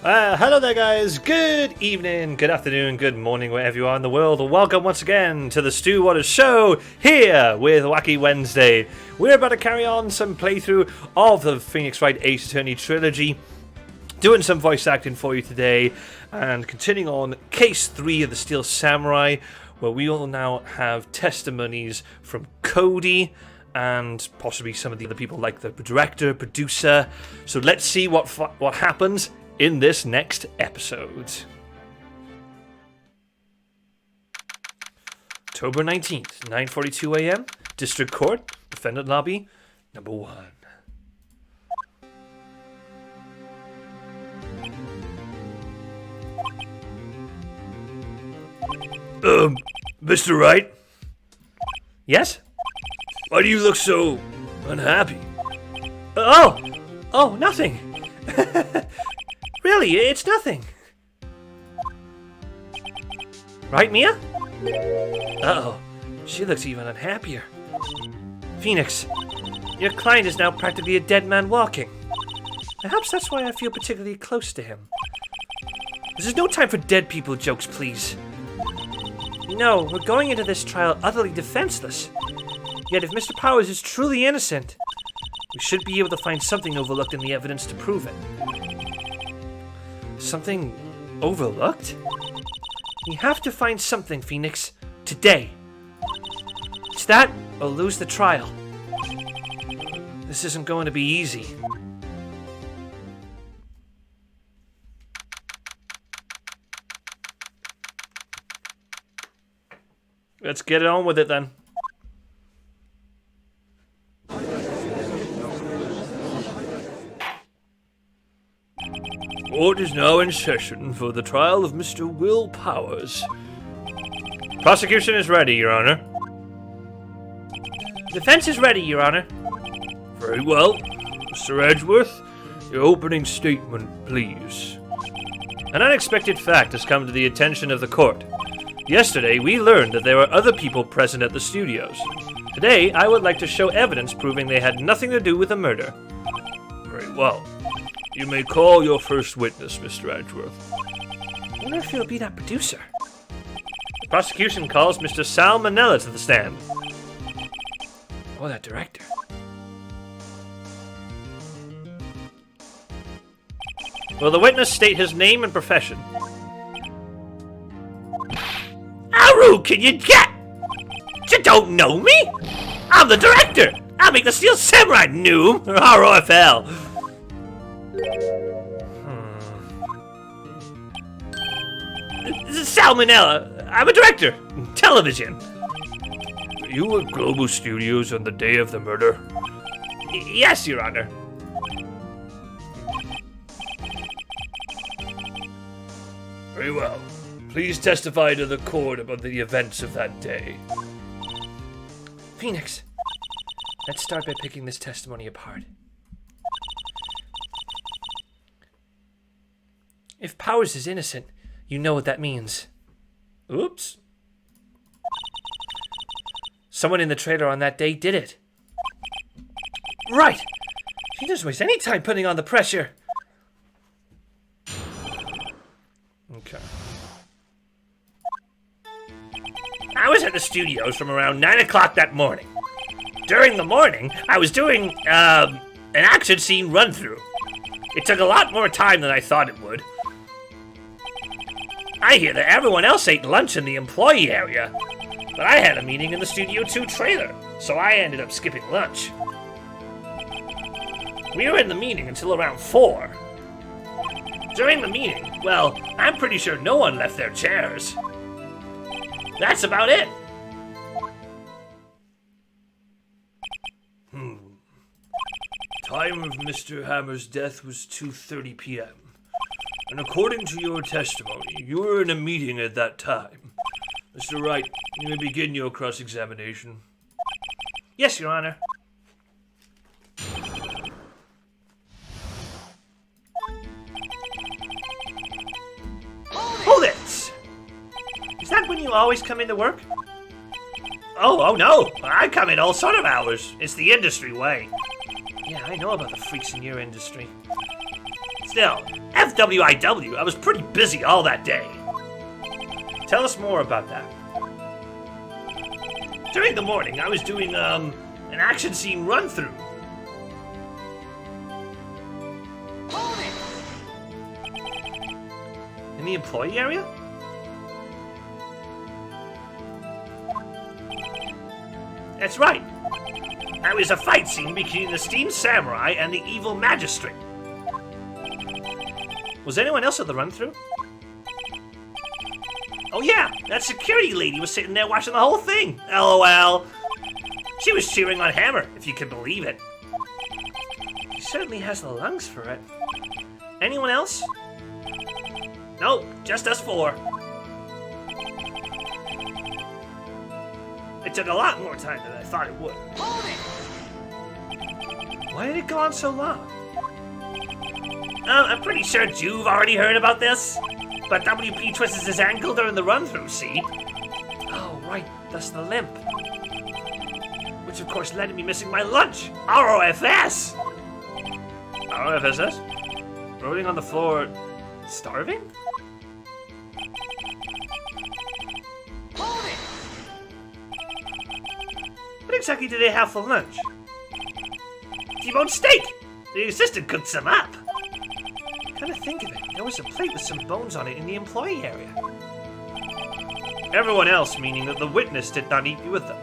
Hello there guys, good evening, good afternoon, good morning, wherever you are in the world. Welcome once again to the Stu Waters Show, here with Wacky Wednesday. We're about to carry on some playthrough of the Phoenix Wright Ace Attorney Trilogy, doing some voice acting for you today, and continuing on Case 3 of the Steel Samurai, where we will now have testimonies from Cody, and possibly some of the other people like the director, producer. So let's see what happens in this next episode. October 19th, 9:42 a.m. District Court, Defendant Lobby, number 1. Mr. Wright? Yes? Why do you look so unhappy? Oh, nothing. Really, it's nothing. Right, Mia? Uh-oh, she looks even unhappier. Phoenix, your client is now practically a dead man walking. Perhaps that's why I feel particularly close to him. This is no time for dead people jokes, please. No, we're going into this trial utterly defenseless. Yet if Mr. Powers is truly innocent, we should be able to find something overlooked in the evidence to prove it. Something overlooked? We have to find something, Phoenix, today. It's that or lose the trial. This isn't going to be easy. Let's get on with it then. Court is now in session for the trial of Mr. Will Powers. Prosecution is ready, Your Honor. Defense is ready, Your Honor. Very well. Mr. Edgeworth, your opening statement, please. An unexpected fact has come to the attention of the court. Yesterday, we learned that there were other people present at the studios. Today, I would like to show evidence proving they had nothing to do with the murder. Very well. You may call your first witness, Mr. Edgeworth. I wonder if he'll be that producer. The prosecution calls Mr. Sal Manella to the stand. Or that director. Will the witness state his name and profession? How rude can you get? You don't know me? I'm the director. I'll make the Steel Samurai, noob, or ROFL. Salmonella. I'm a director. Television. Were you at Global Studios on the day of the murder? Yes, Your Honor. Very well. Please testify to the court about the events of that day. Phoenix, let's start by picking this testimony apart. If Powers is innocent, you know what that means. Oops. Someone in the trailer on that day did it. Right. She doesn't waste any time putting on the pressure. Okay. I was at the studios from around 9 o'clock that morning. During the morning, I was doing, an action scene run-through. It took a lot more time than I thought it would. I hear that everyone else ate lunch in the employee area, but I had a meeting in the Studio 2 trailer, so I ended up skipping lunch. We were in the meeting until around 4. During the meeting, well, I'm pretty sure no one left their chairs. That's about it. Time of Mr. Hammer's death was 2:30 p.m. And according to your testimony, you were in a meeting at that time. Mr. Wright, you may begin your cross-examination. Yes, Your Honor. Hold it! Is that when you always come into work? Oh no! I come in all sort of hours. It's the industry way. Yeah, I know about the freaks in your industry. Still, FWIW, I was pretty busy all that day. Tell us more about that. During the morning, I was doing, an action scene run-through. In the employee area? That's right. That was a fight scene between the steamed samurai and the evil magistrate. Was anyone else at the run-through? Oh yeah, that security lady was sitting there watching the whole thing. LOL. She was cheering on Hammer, if you can believe it. He certainly has the lungs for it. Anyone else? Nope, just us four. It took a lot more time than I thought it would. Why did it go on so long? I'm pretty sure you've already heard about this. But WP twisted his ankle during the run-through, see? Oh, right, that's the limp. Which of course led to me missing my lunch. ROFS! ROFSS? Rolling on the floor, starving? What exactly did they have for lunch? T-bone steak! The assistant cooked some up. Come to think of it, there was a plate with some bones on it in the employee area. Everyone else, meaning that the witness did not eat with them.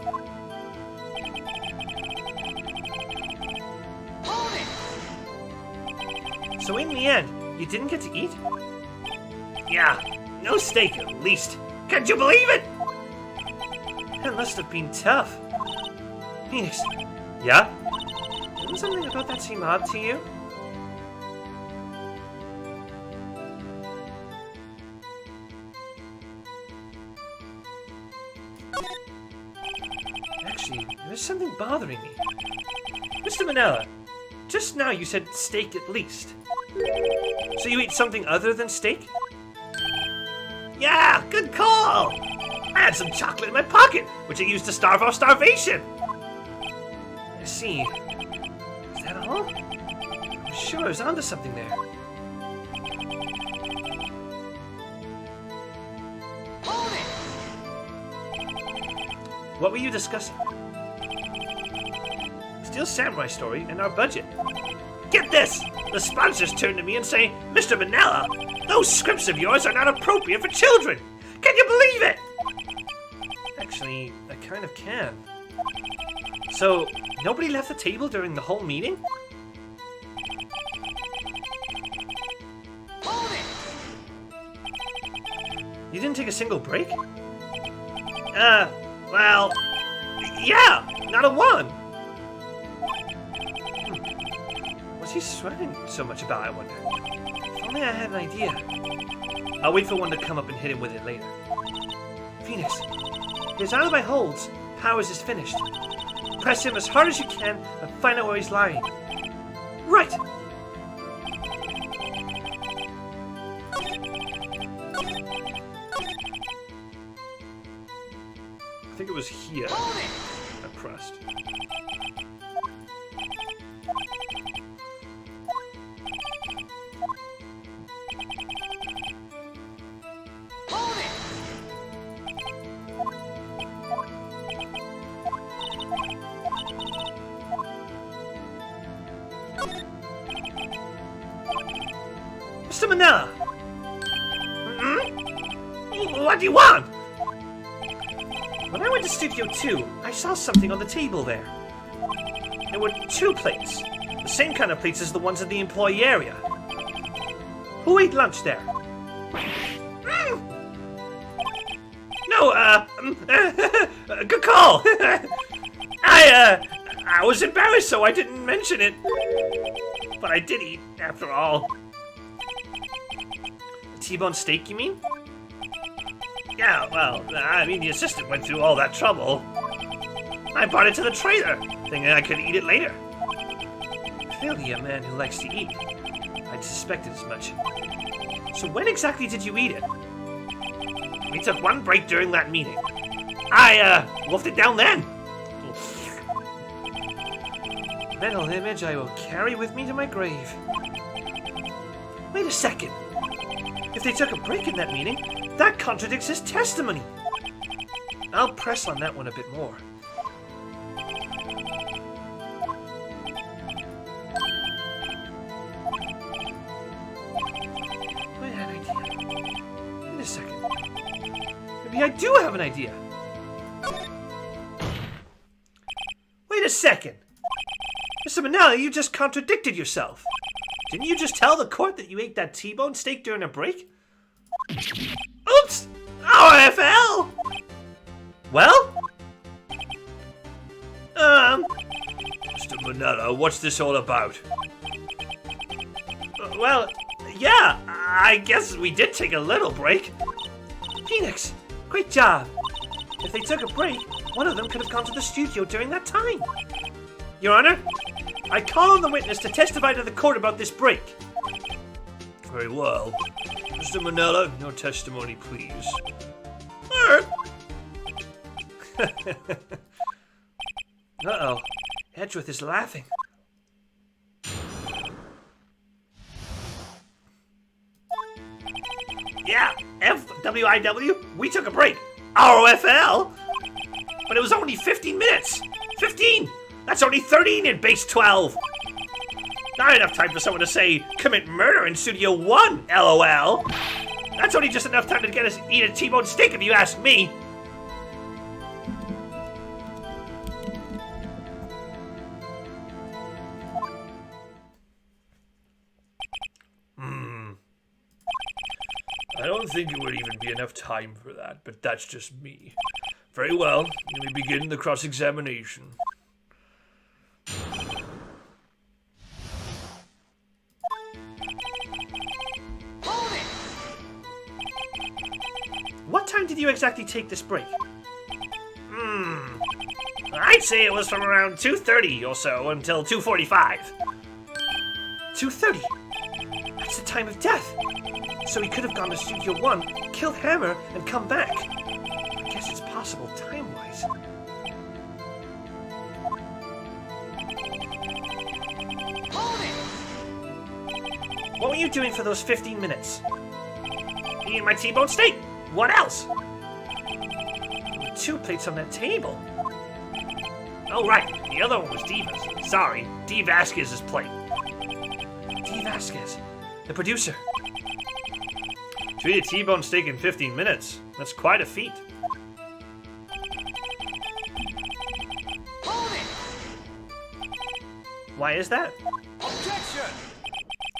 So in the end, you didn't get to eat? Yeah, no steak at least. Can't you believe it? That must have been tough. Phoenix. Yeah? Didn't something about that seem odd to you? Actually, there's something bothering me. Mr. Manella, just now you said steak at least. So you eat something other than steak? Yeah, good call! I had some chocolate in my pocket, which I used to starve off starvation. I see. Is that all? I'm sure I was onto something there. What were you discussing? Steel Samurai story and our budget. Get this! The sponsors turn to me and say, Mr. Manella, those scripts of yours are not appropriate for children! Can you believe it? Actually, I kind of can. So, nobody left the table during the whole meeting? You didn't take a single break? Well, yeah, not a one. What's he sweating so much about, I wonder? If only I had an idea. I'll wait for one to come up and hit him with it later. Phoenix, his out of my holds. Powers is finished. Press him as hard as you can and find out where he's lying. Right! I think it was here I pressed. Mr. Manella! What do you want? When I went to Studio 2, I saw something on the table there. There were 2 plates. The same kind of plates as the ones in the employee area. Who ate lunch there? No, good call! I was embarrassed, so I didn't mention it. But I did eat, after all. T-bone steak, you mean? Yeah, well, I mean, the assistant went through all that trouble. I brought it to the trailer, thinking I could eat it later. Clearly a man who likes to eat. I'd suspected as much. So when exactly did you eat it? We took one break during that meeting. I, wolfed it down then. Mental image I will carry with me to my grave. Wait a second. If they took a break in that meeting, that contradicts his testimony. I'll press on that one a bit more. Wait, I had an idea. Wait a second. Maybe I do have an idea. Wait a second. Mr. Manella, you just contradicted yourself. Didn't you just tell the court that you ate that T-bone steak during a break? Oops! RFL! Well? Mr. Manella, what's this all about? Well, yeah, I guess we did take a little break. Phoenix, great job. If they took a break, one of them could have gone to the studio during that time. Your Honor, I call on the witness to testify to the court about this break. Very well. Mr. Manella, your testimony, please. Uh-oh. Edgeworth is laughing. Yeah, FWIW, we took a break. ROFL? But it was only 15 minutes. 15! That's only 13 in base 12. Not enough time for someone to say, commit murder in Studio 1, LOL. That's only just enough time to get us to eat a T-bone steak if you ask me. I don't think it would even be enough time for that, but that's just me. Very well, let me begin the cross-examination. What time did you exactly take this break? I'd say it was from around 2:30 or so until 2:45. 2:30? That's the time of death. So he could have gone to Studio 1, killed Hammer, and come back. I guess it's possible time-wise. What were you doing for those 15 minutes? Eating my T-bone steak. What else? 2 plates on that table. Oh, right. The other one was Diva's. Sorry, D. Vasquez's plate. D. Vasquez, the producer. To eat a T-bone steak in 15 minutes. That's quite a feat. Why is that? Objection!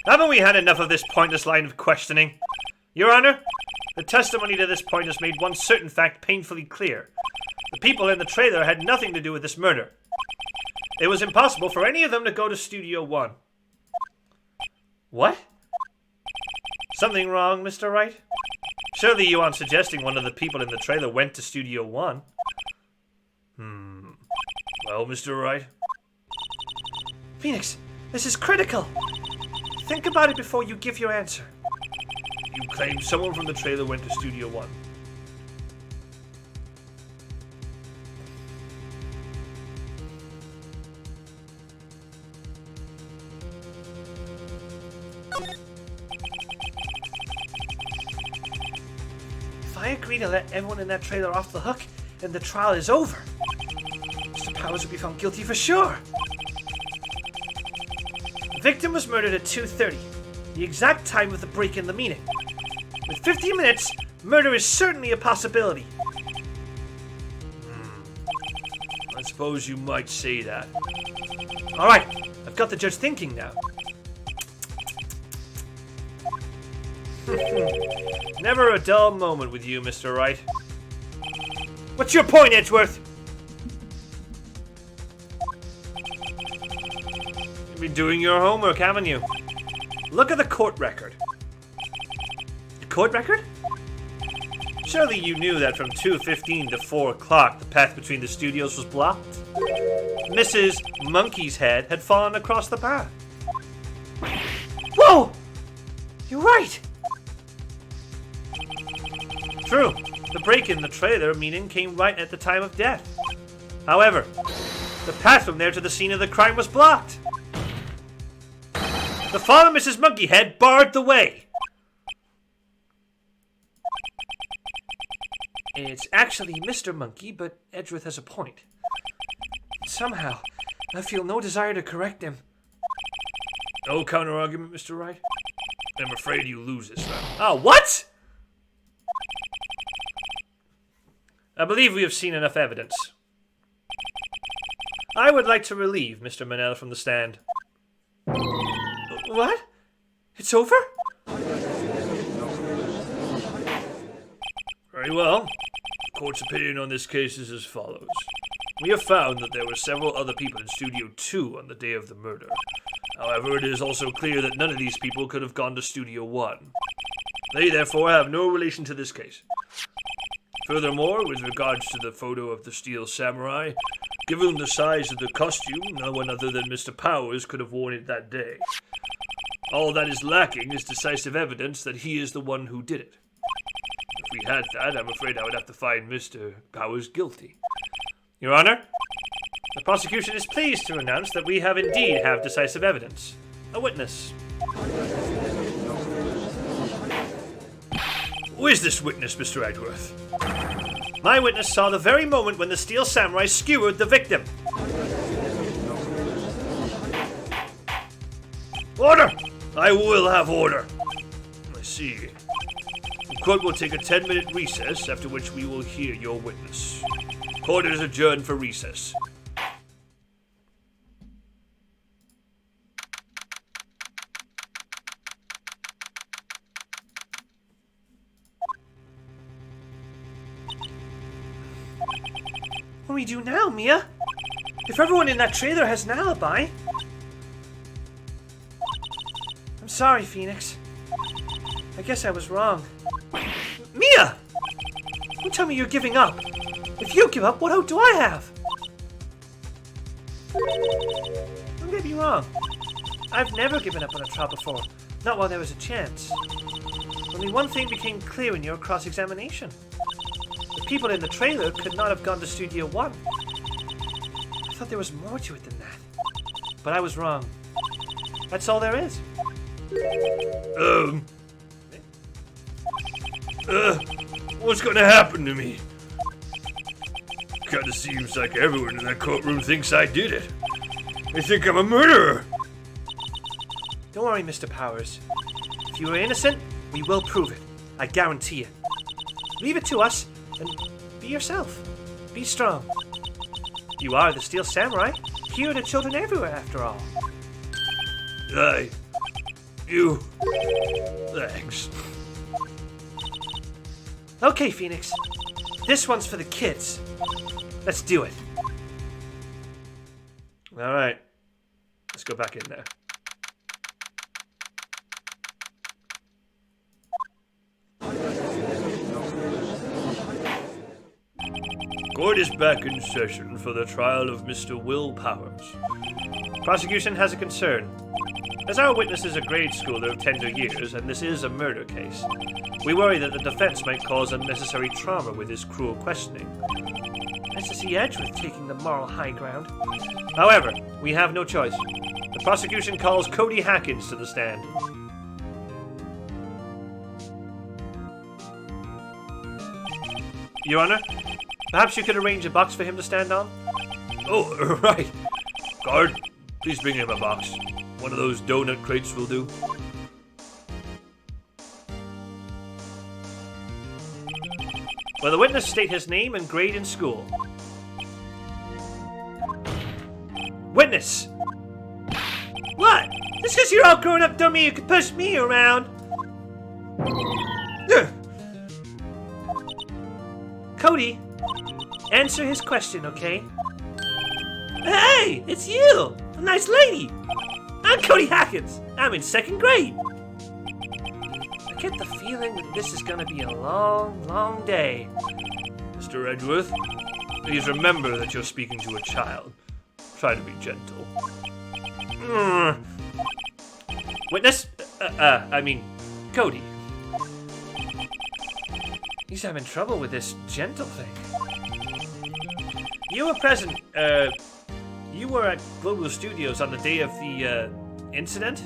Haven't we had enough of this pointless line of questioning? Your Honor, the testimony to this point has made one certain fact painfully clear. The people in the trailer had nothing to do with this murder. It was impossible for any of them to go to Studio 1. What? Something wrong, Mr. Wright? Surely you aren't suggesting one of the people in the trailer went to Studio 1? Well, Mr. Wright? Phoenix, this is critical. Think about it before you give your answer. You claim someone from the trailer went to Studio 1. If I agree to let everyone in that trailer off the hook, then the trial is over. Mr. Powers will be found guilty for sure. The victim was murdered at 2:30, the exact time of the break in the meeting. With 15 minutes, murder is certainly a possibility. I suppose you might say that. All right, I've got the judge thinking now. Never a dull moment with you, Mr. Wright. What's your point, Edgeworth? You've been doing your homework, haven't you? Look at the court record. The court record? Surely you knew that from 2:15 to 4 o'clock, the path between the studios was blocked. Mrs. Monkey's head had fallen across the path. Whoa! You're right! True, the break in the trailer meeting came right at the time of death. However, the path from there to the scene of the crime was blocked. The fallen Mrs. Monkeyhead barred the way. It's actually Mr. Monkey, but Edgeworth has a point. Somehow, I feel no desire to correct him. No counter-argument, Mr. Wright? I'm afraid you lose this round. Oh, what? I believe we have seen enough evidence. I would like to relieve Mr. Manel from the stand. What? It's over? Very well. The court's opinion on this case is as follows. We have found that there were several other people in Studio 2 on the day of the murder. However, it is also clear that none of these people could have gone to Studio 1. They, therefore, have no relation to this case. Furthermore, with regards to the photo of the Steel Samurai, given the size of the costume, no one other than Mr. Powers could have worn it that day. All that is lacking is decisive evidence that he is the one who did it. If we had that, I'm afraid I would have to find Mr. Powers guilty. Your Honor, the prosecution is pleased to announce that we have indeed decisive evidence. A witness. Who is this witness, Mr. Edgeworth? My witness saw the very moment when the Steel Samurai skewered the victim. Order! I will have order. I see. The court will take a 10-minute recess, after which we will hear your witness. Court is adjourned for recess. What do we do now, Mia? If everyone in that trailer has an alibi... I'm sorry, Phoenix. I guess I was wrong. Mia! Don't tell me you're giving up. If you give up, what hope do I have? Don't get me wrong. I've never given up on a trial before. Not while there was a chance. Only one thing became clear in your cross-examination. The people in the trailer could not have gone to Studio 1. I thought there was more to it than that. But I was wrong. That's all there is. What's gonna happen to me? Kinda seems like everyone in that courtroom thinks I did it. They think I'm a murderer. Don't worry, Mr. Powers. If you are innocent, we will prove it. I guarantee it. Leave it to us, and be yourself. Be strong. You are the Steel Samurai. Here are the children everywhere, after all. You... Thanks. Okay, Phoenix. This one's for the kids. Let's do it. All right. Let's go back in there. Court is back in session for the trial of Mr. Will Powers. Prosecution has a concern. As our witness is a grade schooler of tender years, and this is a murder case, we worry that the defense might cause unnecessary trauma with his cruel questioning. Nice to see Edgeworth taking the moral high ground. However, we have no choice. The prosecution calls Cody Hackins to the stand. Your Honor, perhaps you could arrange a box for him to stand on? Oh, right. Guard, please bring him a box. One of those donut crates will do. Will the witness state his name and grade in school? Witness! What? Just because you're all grown up dummy, you could push me around. Cody, answer his question, okay? Hey, it's you! A nice lady! I'm Cody Hackins. I'm in 2nd grade. I get the feeling that this is gonna be a long, long day. Mr. Edgeworth, please remember that you're speaking to a child. Try to be gentle. Witness? Cody. He's having trouble with this gentle thing. You were present, you were at Global Studios on the day of the, incident?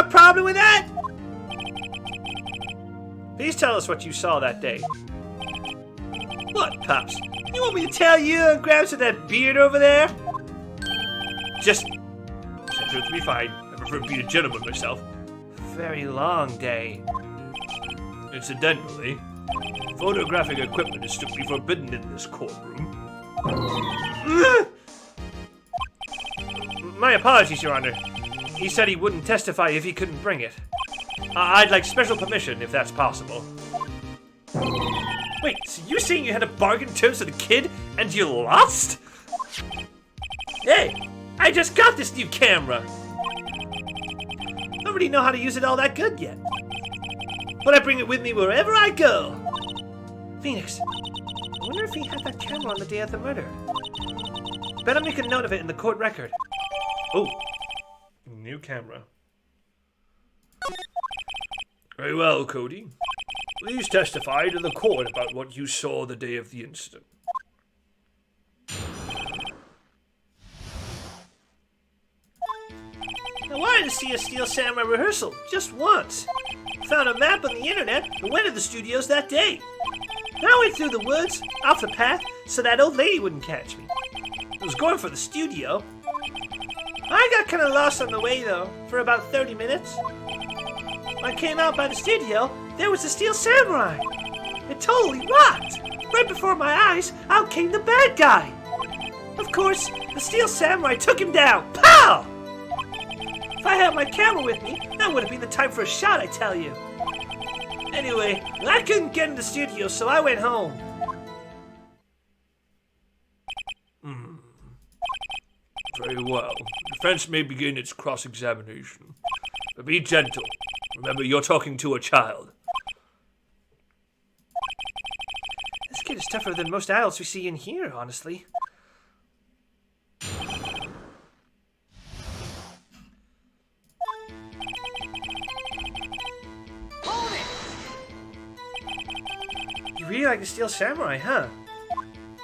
got a problem with that? Please tell us what you saw that day. What, Pops? You want me to tell you and Gramps with that beard over there? Just consider it to be fine. I prefer to be a gentleman myself. Very long day. Incidentally, photographic equipment is strictly forbidden in this courtroom. My apologies, Your Honor. He said he wouldn't testify if he couldn't bring it. I'd like special permission if that's possible. Wait, so you're saying you had a bargain terms with a kid and you lost? Hey, I just got this new camera. I don't really know how to use it all that good yet. But I bring it with me wherever I go. Phoenix, I wonder if he had that camera on the day of the murder. Better make a note of it in the court record. Oh, new camera. Very well, Cody. Please testify to the court about what you saw the day of the incident. I wanted to see a Steel Samurai rehearsal, just once. Found a map on the internet and went to the studios that day. I went through the woods, off the path, so that old lady wouldn't catch me. I was going for the studio. I got kind of lost on the way, though, for about 30 minutes. When I came out by the studio, there was a Steel Samurai. It totally rocked. Right before my eyes, out came the bad guy. Of course, the Steel Samurai took him down. Pow! If I had my camera with me, that would have been the time for a shot, I tell you. Anyway, I couldn't get in the studio, so I went home. Very well. Defense may begin its cross-examination. But be gentle. Remember, you're talking to a child. This kid is tougher than most adults we see in here, honestly. You really like the Steel Samurai, huh?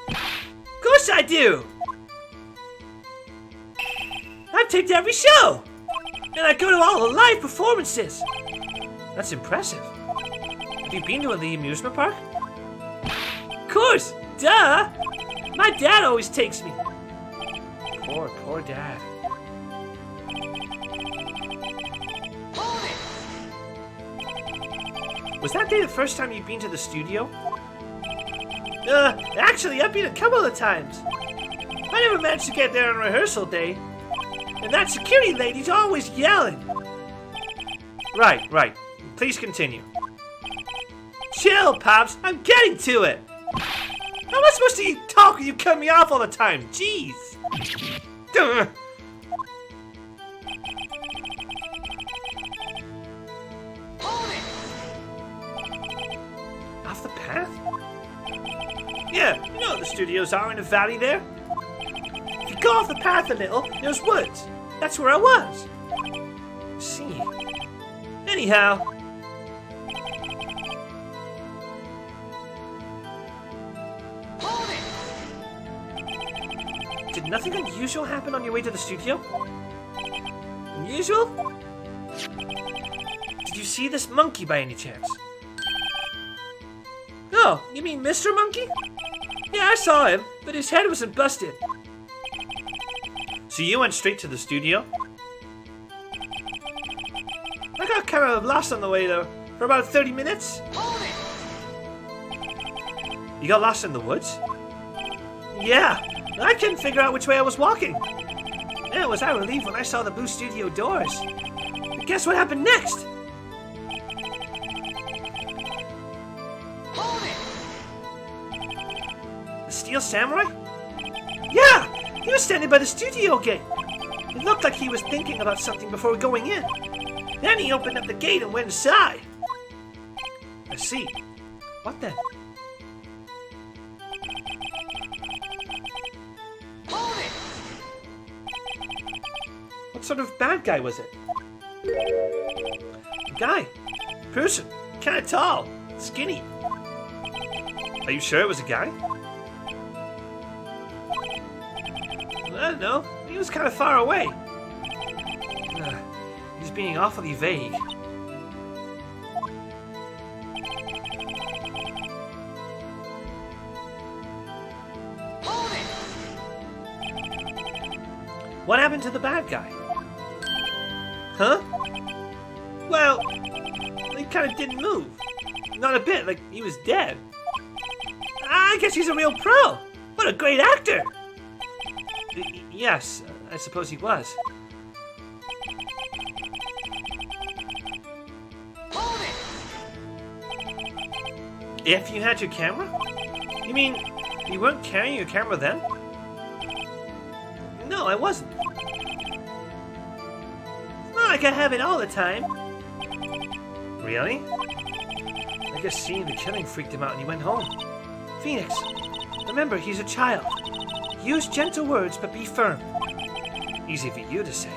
Of course I do! I've taped every show! And I go to all the live performances! That's impressive. Have you been to the amusement park? Of course! Duh! My dad always takes me. Poor dad. Was that day the first time you'd been to the studio? Actually, I've been a couple of times. I never managed to get there on rehearsal day. And that security lady's always yelling. Right. Please continue. Chill, Pops. I'm getting to it. How am I supposed to talk when you cut me off all the time? Jeez. Off the path? Yeah, you know the studios are in a valley there. If you go off the path a little, there's woods. That's where I was. See. Anyhow. Did nothing unusual happen on your way to the studio? Unusual? Did you see this monkey by any chance? Oh, you mean Mr. Monkey? Yeah, I saw him, but his head wasn't busted. So you went straight to the studio? I got kind of lost on the way, though, for about 30 minutes. You got lost in the woods? Yeah, I couldn't figure out which way I was walking. Man, was I relieved when I saw the blue studio doors. But guess what happened next? The Steel Samurai? Yeah! He was standing by the studio gate. It looked like he was thinking about something before going in. Then he opened up the gate and went inside. I see. What then? What sort of bad guy was it? A guy. Person. Kinda tall. Skinny. Are you sure it was a guy? I don't know. He was kind of far away. He's being awfully vague. What happened to the bad guy? Huh? Well, he kind of didn't move. Not a bit, like he was dead. I guess he's a real pro. What a great actor! Yes, I suppose he was. If you had your camera? You mean you weren't carrying your camera then? No, I wasn't. It's not like I have it all the time. Really? I guess seeing the killing freaked him out and he went home. Phoenix, remember, he's a child. Use gentle words, but be firm. Easy for you to say.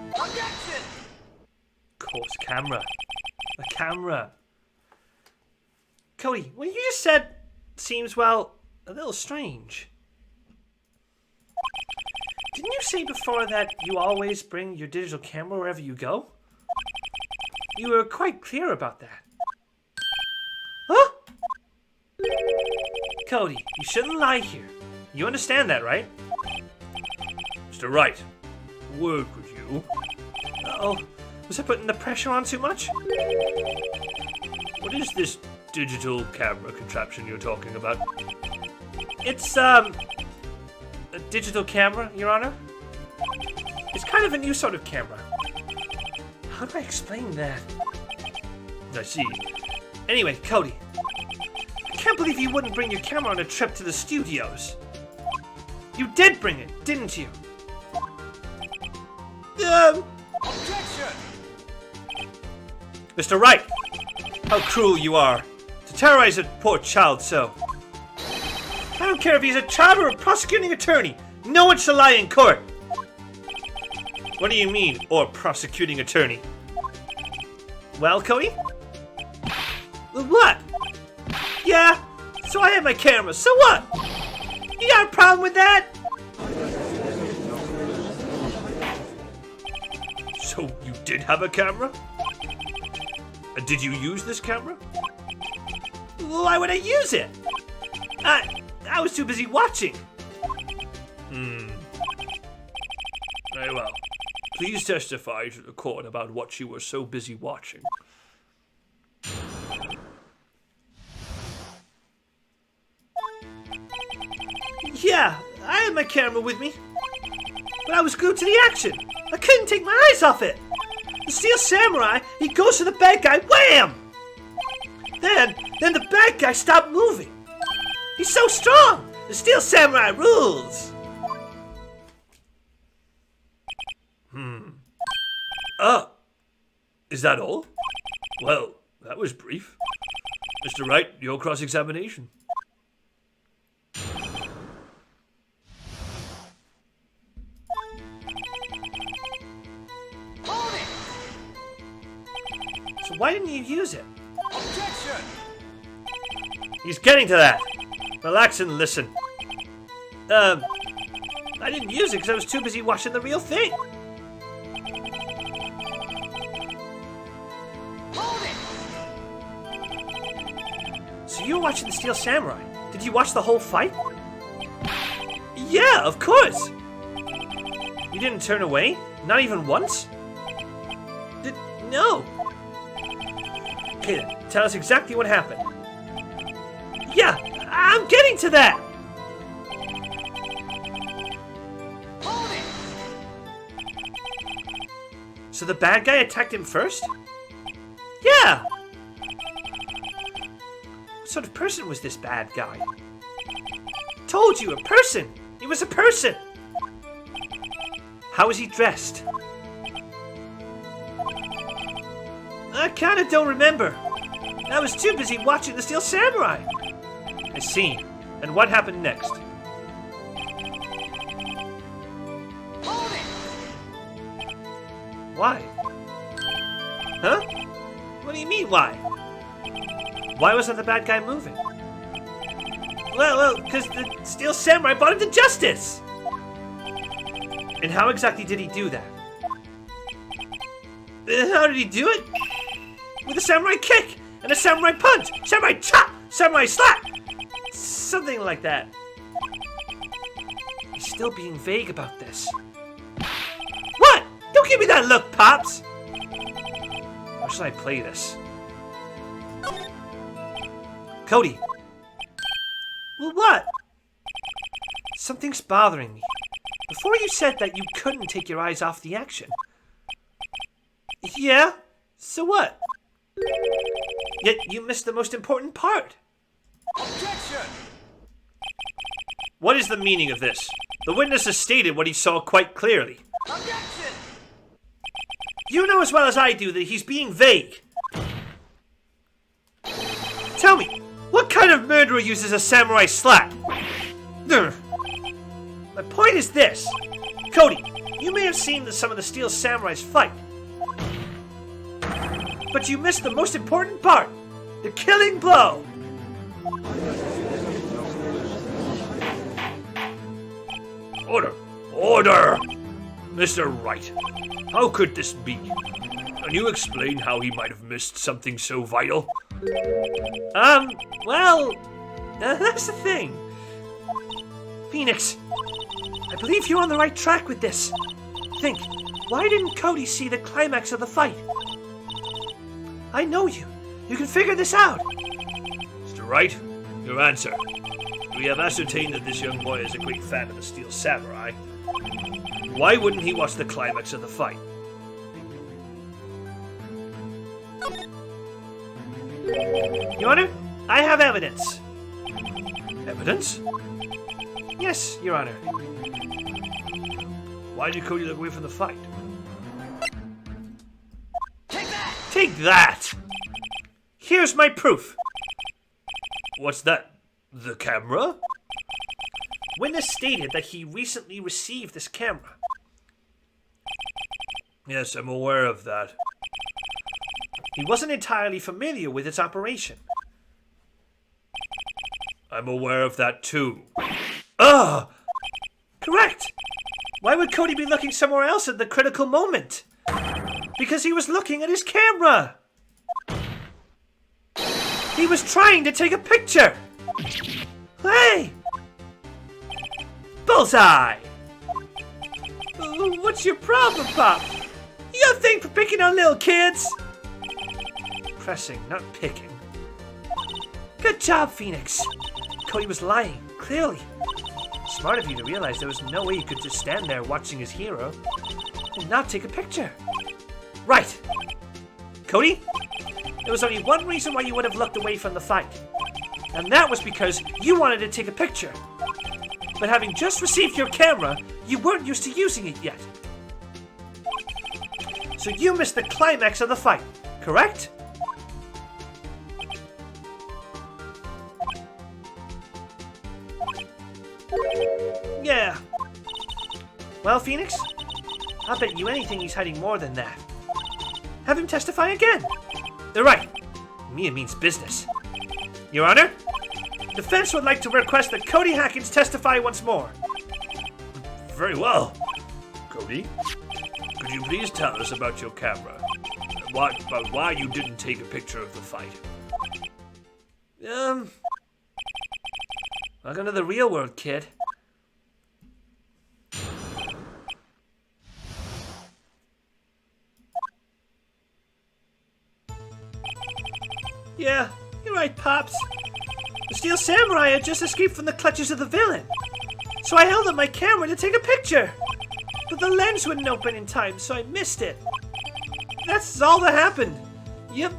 Objection! Of course, camera. A camera. Cody, what you just said seems, well, a little strange. Didn't you say before that you always bring your digital camera wherever you go? You were quite clear about that. Huh? Cody, you shouldn't lie here. You understand that, right? Mr. Wright, a word with you. Uh-oh. Was I putting the pressure on too much? What is this digital camera contraption you're talking about? It's, a digital camera, Your Honor. It's kind of a new sort of camera. How do I explain that? I see. Anyway, Cody. I can't believe you wouldn't bring your camera on a trip to the studios. You did bring it, didn't you? Objection! Mr. Wright! How cruel you are. To terrorize a poor child so. I don't care if he's a child or a prosecuting attorney. No one shall lie in court. What do you mean, or prosecuting attorney? Well, Cody? What? Yeah, so I have my camera. So what? You got a problem with that? So you did have a camera? And did you use this camera? Why would I use it? I was too busy watching. Very well. Please testify to the court about what you were so busy watching. Yeah, I had my camera with me. But I was glued to the action. I couldn't take my eyes off it. The Steel Samurai, he goes to the bad guy, wham! Then the bad guy stopped moving. He's so strong. The Steel Samurai rules. Is that all? Well, that was brief. Mr. Wright, your cross-examination. So why didn't you use it? Objection! He's getting to that. Relax and listen. I didn't use it because I was too busy watching the real thing. So you were watching the Steel Samurai. Did you watch the whole fight? Yeah, of course. You didn't turn away? Not even once? No. Okay then, tell us exactly what happened. Yeah, I'm getting to that. So the bad guy attacked him first? Yeah. What sort of person was this bad guy? Told you, a person. He was a person. How was he dressed? I kinda don't remember. I was too busy watching the Steel Samurai. I see. And what happened next? Why? Huh? What do you mean, why? Why wasn't the bad guy moving? Well, because the Steel Samurai brought him to justice! And how exactly did he do that? How did he do it? With a samurai kick and a samurai punch, samurai chop, samurai slap, something like that. He's still being vague about this. What? Don't give me that look, Pops! How should I play this? Cody. Well, what? Something's bothering me. Before you said that you couldn't take your eyes off the action. Yeah? So what? Yet you missed the most important part. Objection! What is the meaning of this? The witness has stated what he saw quite clearly. Objection! You know as well as I do that he's being vague. Tell me, what kind of murderer uses a samurai slap? Ugh. My point is this. Cody, you may have seen some of the Steel Samurais fight. But you missed the most important part. The killing blow. Order! Order! Mr. Wright, how could this be? Can you explain how he might have missed something so vital? Well, that's the thing. Phoenix, I believe you're on the right track with this. Think, why didn't Cody see the climax of the fight? I know you. You can figure this out. Mr. Wright, your answer. We have ascertained that this young boy is a great fan of the Steel Samurai. Why wouldn't he watch the climax of the fight? Your Honor, I have evidence. Evidence? Yes, Your Honor. Why did Cody look away from the fight? Take that! Take that! Here's my proof. What's that? The camera? Witness stated that he recently received this camera. Yes, I'm aware of that. He wasn't entirely familiar with its operation. I'm aware of that too. Ugh! Correct! Why would Cody be looking somewhere else at the critical moment? Because he was looking at his camera! He was trying to take a picture! Hey! Bullseye! What's your problem, Pop? You got a thing for picking on little kids? Pressing, not picking. Good job, Phoenix. Cody was lying, clearly. Smart of you to realize there was no way you could just stand there watching his hero and not take a picture. Right. Cody, there was only one reason why you would have looked away from the fight. And that was because you wanted to take a picture. But having just received your camera, you weren't used to using it yet. So you missed the climax of the fight, correct? Yeah. Well, Phoenix, I'll bet you anything he's hiding more than that. Have him testify again. They're right. Mia means business. Your Honor, defense would like to request that Cody Hackins testify once more. Very well. Cody, could you please tell us about your camera? About why you didn't take a picture of the fight? Welcome to the real world, kid. Yeah, you're right, Pops. The Steel Samurai had just escaped from the clutches of the villain. So I held up my camera to take a picture. But the lens wouldn't open in time, so I missed it. That's all that happened. Yep.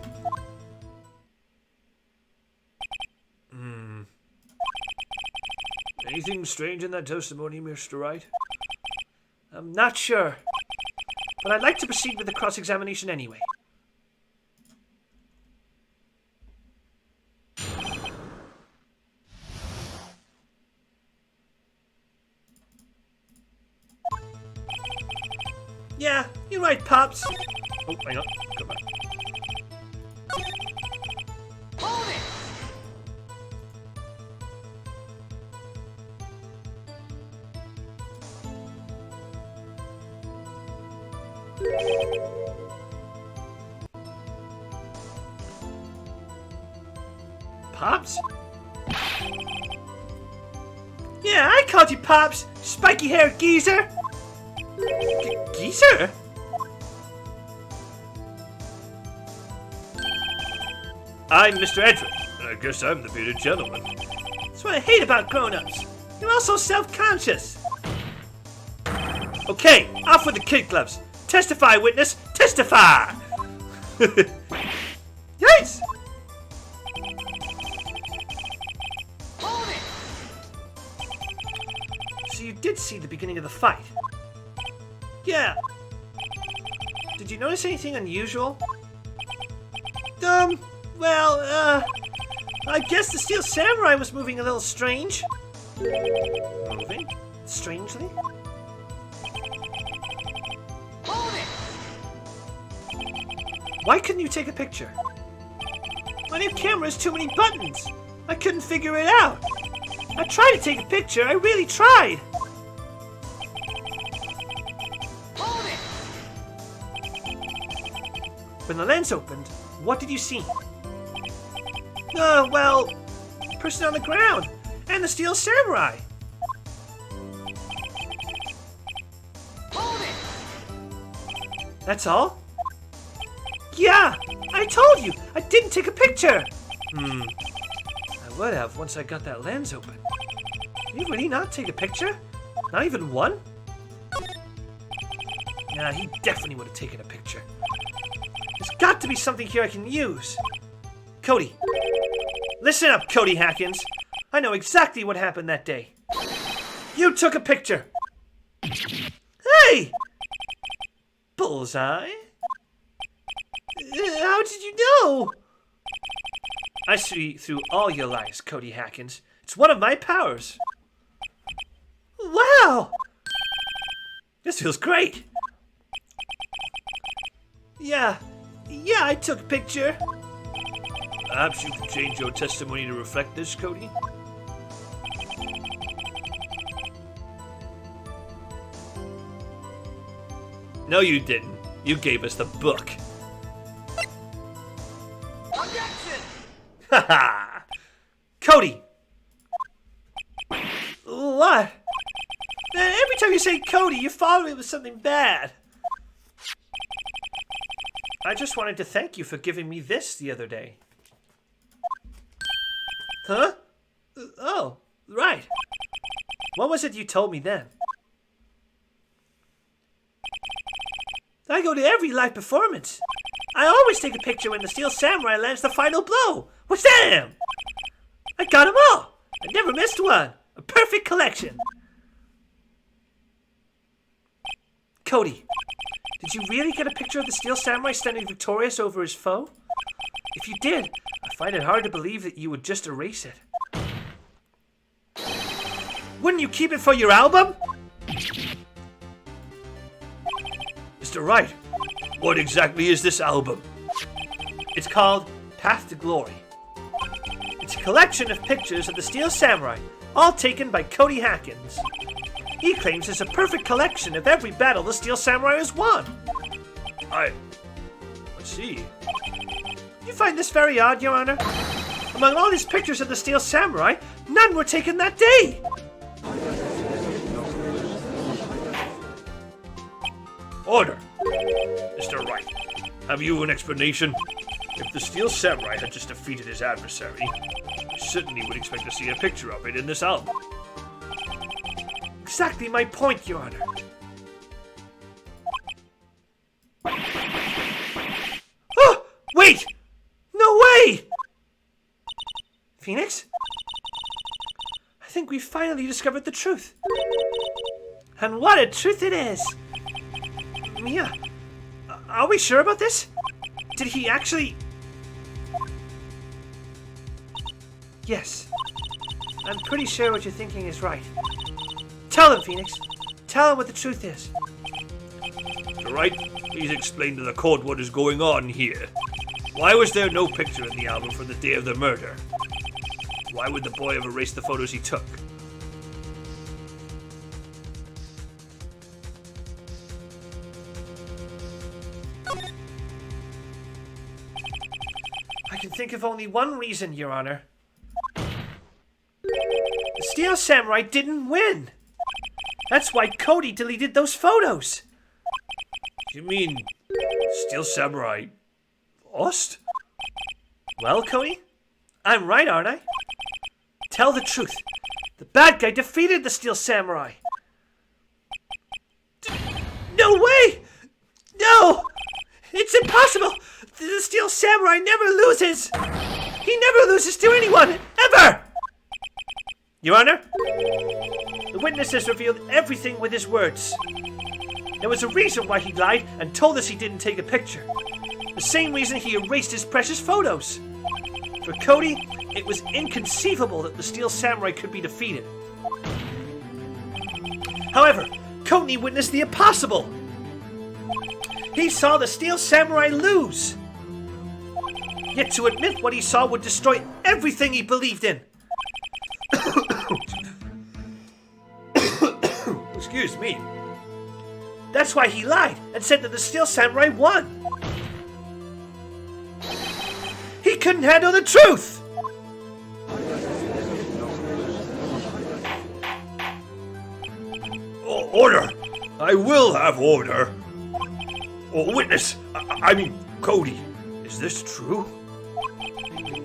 Anything strange in that testimony, Mr. Wright? I'm not sure. But I'd like to proceed with the cross-examination anyway. Yeah, you're right, Pops. Oh, hang on. Come back. Hold it! Pops? Yeah, I called you Pops, spiky-haired geezer. Geezer? I'm Mr. Edward, and I guess I'm the bearded gentleman. That's what I hate about grown-ups. You're all so self-conscious. Okay, off with the kid gloves. Testify, witness, testify! Yikes! Hold it! So you did see the beginning of the fight? Yeah. Did you notice anything unusual? Well, I guess the Steel Samurai was moving a little strange. Moving? Strangely? Hold it! Why couldn't you take a picture? My new camera has too many buttons. I couldn't figure it out. I tried to take a picture. I really tried. Hold it! When the lens opened, what did you see? Well, person on the ground and the Steel Samurai. Hold it! That's all? Yeah, I told you. I didn't take a picture. I would have once I got that lens open. Did you really not take a picture? Not even one? Nah, he definitely would have taken a picture. There's got to be something here I can use. Cody. Listen up, Cody Hackins. I know exactly what happened that day. You took a picture. Hey! Bullseye? How did you know? I see through all your lies, Cody Hackins. It's one of my powers. Wow! This feels great. Yeah, I took a picture. Perhaps you can change your testimony to reflect this, Cody? No, you didn't. You gave us the book. Objection! Haha! Cody! What? Man, every time you say Cody, you follow me with something bad. I just wanted to thank you for giving me this the other day. Huh? Oh, right. What was it you told me then? I go to every live performance. I always take a picture when the Steel Samurai lands the final blow. What's that? I got them all. I never missed one. A perfect collection. Cody, did you really get a picture of the Steel Samurai standing victorious over his foe? If you did, I find it hard to believe that you would just erase it. Wouldn't you keep it for your album? Mr. Wright, what exactly is this album? It's called Path to Glory. It's a collection of pictures of the Steel Samurai, all taken by Cody Hackins. He claims it's a perfect collection of every battle the Steel Samurai has won. I see. You find this very odd, Your Honor? Among all these pictures of the Steel Samurai, none were taken that day. Order. Mr. Wright, have you an explanation? If the Steel Samurai had just defeated his adversary, I certainly would expect to see a picture of it in this album. Exactly my point, Your Honor. Oh, wait! No way! Phoenix? I think we finally discovered the truth. And what a truth it is! Mia, are we sure about this? Did he actually... Yes. I'm pretty sure what you're thinking is right. Tell him, Phoenix. Tell him what the truth is. Right, please explain to the court what is going on here. Why was there no picture in the album from the day of the murder? Why would the boy have erased the photos he took? I can think of only one reason, Your Honor. Steel Samurai didn't win. That's why Cody deleted those photos. You mean Steel Samurai lost? Well, Cody, I'm right, aren't I? Tell the truth. The bad guy defeated the Steel Samurai. No way! No! It's impossible! The Steel Samurai never loses! He never loses to anyone! Ever! Your Honor, the witnesses revealed everything with his words. There was a reason why he lied and told us he didn't take a picture. The same reason he erased his precious photos. For Cody, it was inconceivable that the Steel Samurai could be defeated. However, Cody witnessed the impossible. He saw the Steel Samurai lose. Yet to admit what he saw would destroy everything he believed in. Excuse me. That's why he lied and said that the Steel Samurai won. He couldn't handle the truth. Order! I will have order. Oh, witness! I mean, Cody, is this true?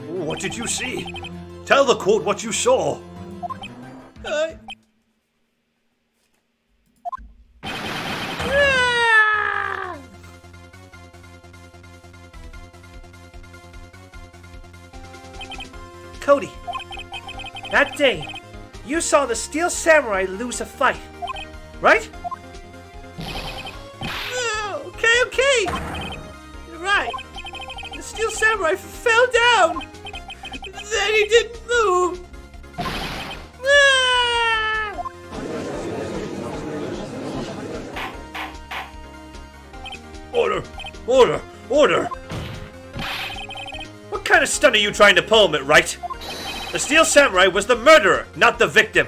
What did you see? Tell the court what you saw. Cody, that day, you saw the Steel Samurai lose a fight, right? Okay. You're right. The Steel Samurai fell down. Then he didn't move. Order! What kind of stunt are you trying to pull, Wright? The Steel Samurai was the murderer, not the victim.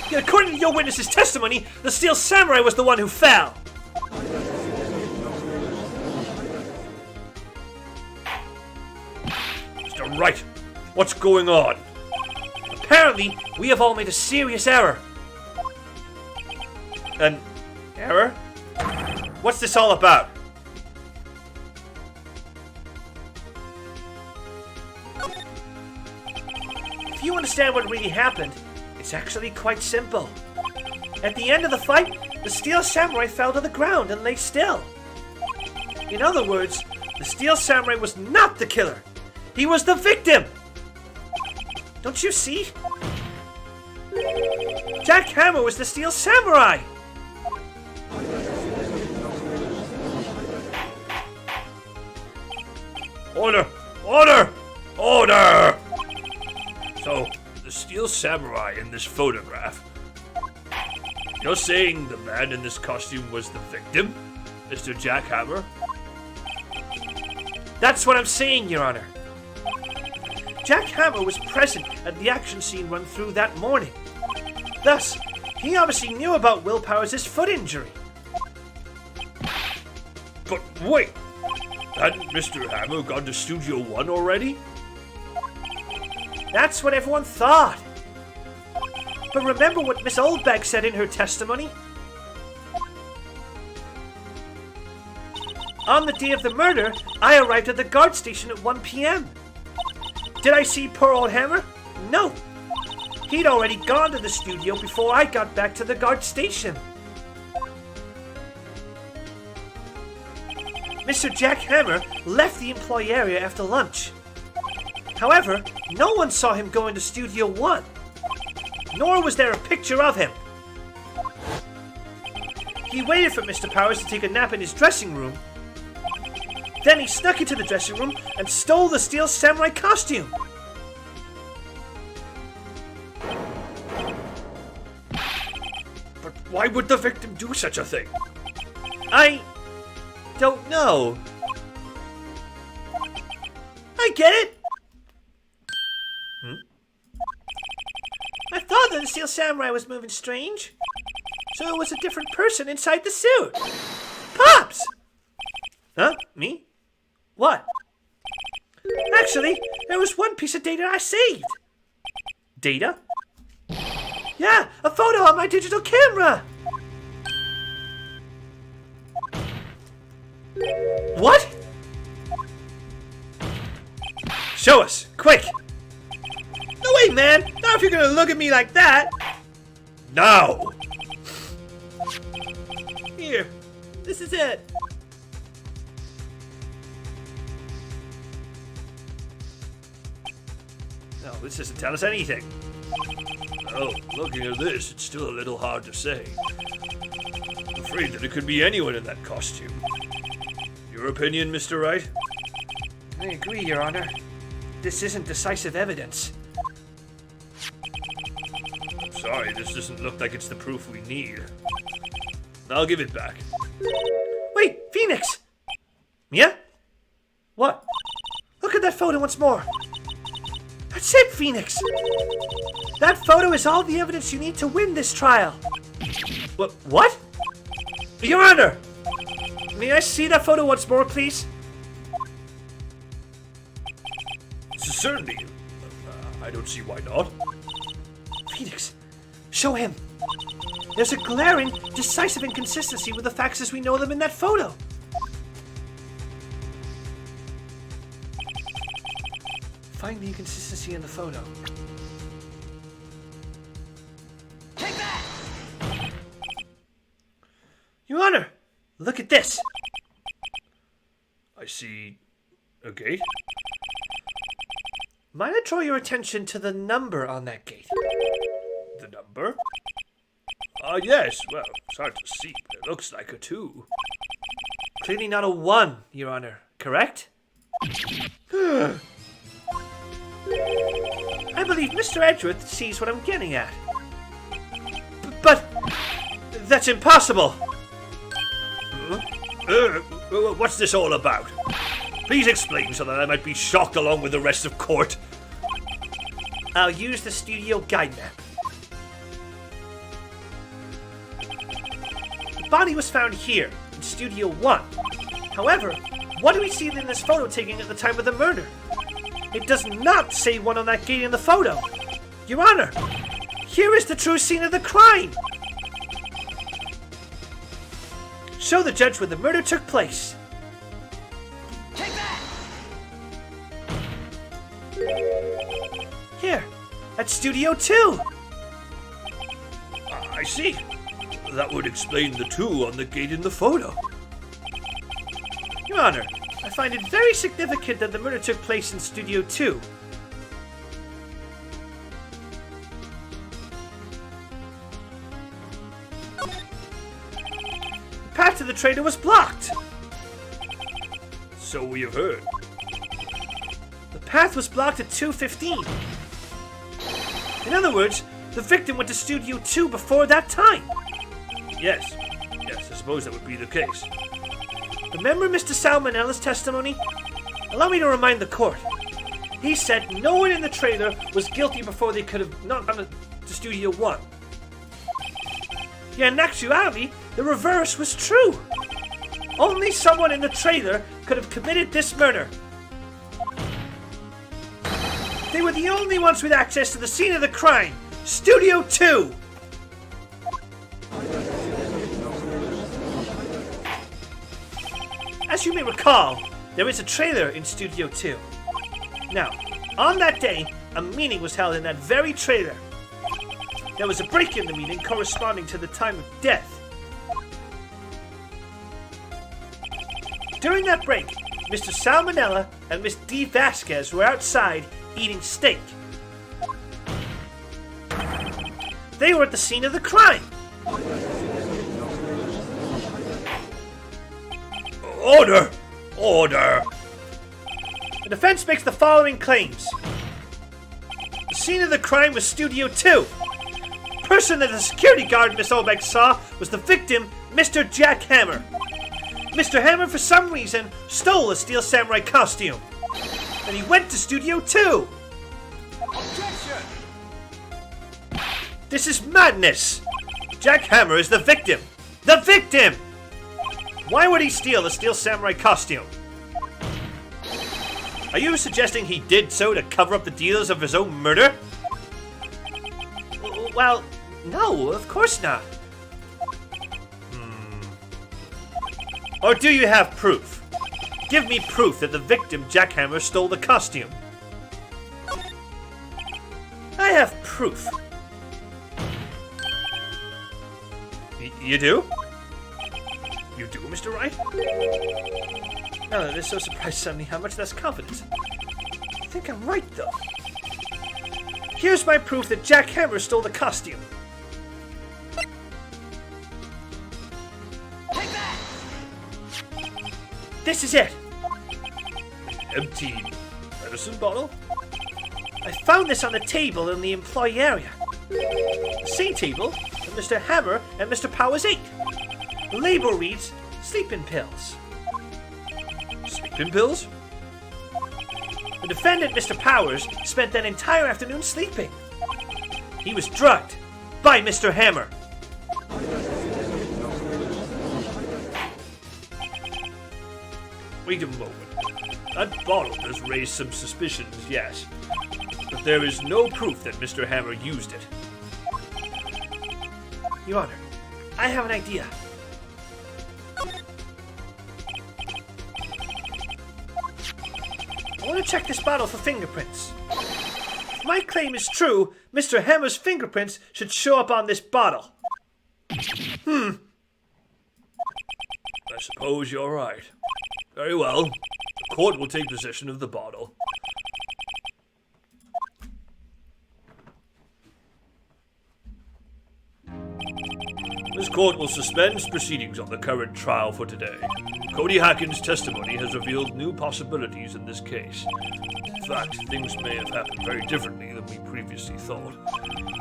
Yet according to your witness's testimony, the Steel Samurai was the one who fell. Mr. Wright, what's going on? Apparently, we have all made a serious error. An error? What's this all about? If you understand what really happened, it's actually quite simple. At the end of the fight, the Steel Samurai fell to the ground and lay still. In other words, the Steel Samurai was not the killer. He was the victim. Don't you see? Jack Hammer was the Steel Samurai. Order! So, the Steel Samurai in this photograph. You're saying the man in this costume was the victim? Mr. Jack Hammer? That's what I'm saying, Your Honor. Jack Hammer was present at the action scene run through that morning. Thus, he obviously knew about Will Powers' foot injury. But wait! Hadn't Mr. Hammer gone to Studio One already? That's what everyone thought. But remember what Miss Oldbag said in her testimony? On the day of the murder, I arrived at the guard station at 1 p.m. Did I see poor old Hammer? No. He'd already gone to the studio before I got back to the guard station. Mr. Jack Hammer left the employee area after lunch. However, no one saw him go into Studio One, nor was there a picture of him. He waited for Mr. Powers to take a nap in his dressing room. Then he snuck into the dressing room and stole the Steel Samurai costume. But why would the victim do such a thing? I don't know. I get it. I thought that the Steel Samurai was moving strange. So it was a different person inside the suit. Pops! Huh? Me? What? Actually, there was one piece of data I saved. Data? Yeah, a photo on my digital camera! What? Show us, quick! No way, man! Not if you're gonna look at me like that! No! Here, this is it. No, this doesn't tell us anything. Oh, looking at this, it's still a little hard to say. I'm afraid that it could be anyone in that costume. Your opinion, Mr. Wright? I agree, Your Honor. This isn't decisive evidence. I'm sorry, this doesn't look like it's the proof we need. I'll give it back. Wait, Phoenix! Yeah? What? Look at that photo once more. That's it, Phoenix! That photo is all the evidence you need to win this trial. What? Your Honor! May I see that photo once more, please? Certainly. I don't see why not. Phoenix, show him. There's a glaring, decisive inconsistency with the facts as we know them in that photo. Find the inconsistency in the photo. Take that! Your Honor, look at this. I see a gate. Might I draw your attention to the number on that gate? The number? Yes. Well, it's hard to see, but it looks like a 2. Clearly not a 1, Your Honor. Correct? I believe Mr. Edgeworth sees what I'm getting at. But that's impossible. What's this all about? Please explain so that I might be shocked along with the rest of court. I'll use the studio guide map. The body was found here, in Studio 1. However, what do we see in this photo taken at the time of the murder? It does not say 1 on that gate in the photo. Your Honor, here is the true scene of the crime. Show the judge where the murder took place. Take that! Here, at Studio 2. I see. That would explain the 2 on the gate in the photo. Your Honor, I find it very significant that the murder took place in Studio 2. The path to the traitor was blocked. So we have heard. The path was blocked at 2:15. In other words, the victim went to Studio 2 before that time. Yes, I suppose that would be the case. Remember Mr. Salmonella's testimony? Allow me to remind the court. He said no one in the trailer was guilty before they could have not gone to Studio 1. Yeah, in actuality, the reverse was true. Only someone in the trailer could have committed this murder. They were the only ones with access to the scene of the crime, Studio 2. As you may recall, there is a trailer in Studio 2. Now, on that day, a meeting was held in that very trailer. There was a break in the meeting corresponding to the time of death. During that break, Mr. Salmonella and Miss D. Vasquez were outside eating steak. They were at the scene of the crime. Order! Order! The defense makes the following claims. The scene of the crime was Studio 2. The person that the security guard Miss Olbeck saw was the victim, Mr. Jack Hammer. Mr. Hammer, for some reason, stole a Steel Samurai costume. And he went to Studio 2. Objection! This is madness. Jack Hammer is the victim. The victim! Why would he steal a Steel Samurai costume? Are you suggesting he did so to cover up the details of his own murder? Well, No, of course not. Or do you have proof? Give me proof that the victim, Jackhammer, stole the costume. I have proof. You do? You do, Mr. Wright? No, they're so surprised suddenly how much less confidence. I think I'm right, though. Here's my proof that Jackhammer stole the costume. Take that! This is it. An empty medicine bottle? I found this on the table in the employee area. The same table that Mr. Hammer and Mr. Powers ate. The label reads, sleeping pills. Sleeping pills? The defendant, Mr. Powers, spent that entire afternoon sleeping. He was drugged by Mr. Hammer. Wait a moment. That bottle does raise some suspicions, yes. But there is no proof that Mr. Hammer used it. Your Honor, I have an idea. I want to check this bottle for fingerprints. If my claim is true, Mr. Hammer's fingerprints should show up on this bottle. I suppose you're right. Very well. The court will take possession of the bottle. This court will suspend proceedings on the current trial for today. Cody Hacken's testimony has revealed new possibilities in this case. In fact, things may have happened very differently than we previously thought.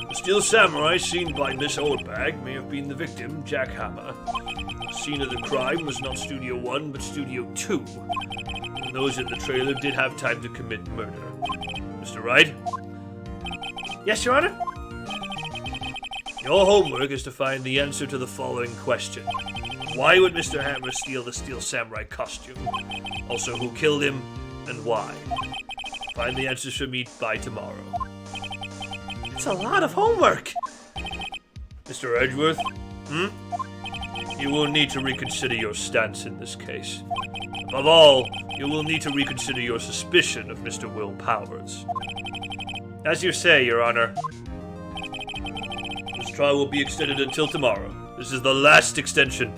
The steel samurai seen by Miss Oldbag may have been the victim, Jack Hammer. The scene of the crime was not Studio 1, but Studio 2. And those in the trailer did have time to commit murder. Mr. Wright? Yes, Your Honor? Your homework is to find the answer to the following question. Why would Mr. Hammer steal the Steel Samurai costume? Also, who killed him and why? Find the answers for me by tomorrow. It's a lot of homework! Mr. Edgeworth? You will need to reconsider your stance in this case. Above all, you will need to reconsider your suspicion of Mr. Will Powers. As you say, Your Honor. This trial will be extended until tomorrow. This is the last extension.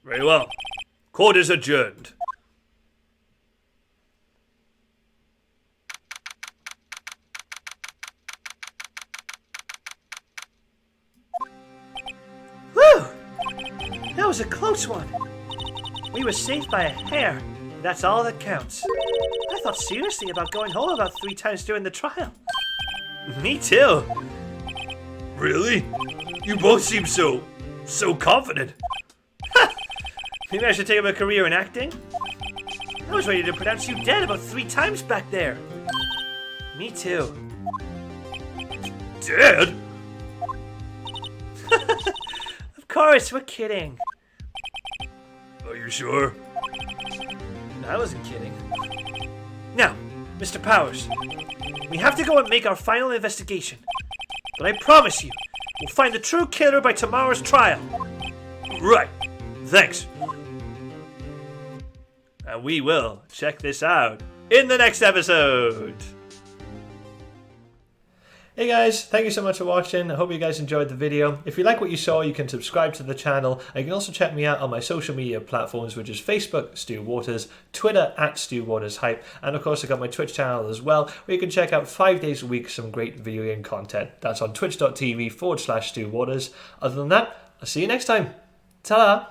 Very well. Court is adjourned. Whew! That was a close one. We were saved by a hair. That's all that counts. I thought seriously about going home about 3 times during the trial. Me too. Really? You both seem so confident. Maybe I should take up a career in acting? I was ready to pronounce you dead about 3 times back there. Me too. Dead? Of course, we're kidding. Are you sure? I wasn't kidding. Now, Mr. Powers, we have to go and make our final investigation. But I promise you, we'll find the true killer by tomorrow's trial. Right. Thanks. And we will check this out in the next episode. Hey guys, thank you so much for watching. I hope you guys enjoyed the video. If you like what you saw, you can subscribe to the channel. You can also check me out on my social media platforms, which is Facebook, Stu Waters, Twitter @StuWatersHype, and of course I got my Twitch channel as well, where you can check out 5 days a week some great video game content. That's on twitch.tv/StuWaters. Other than that, I'll see you next time. Ta-da!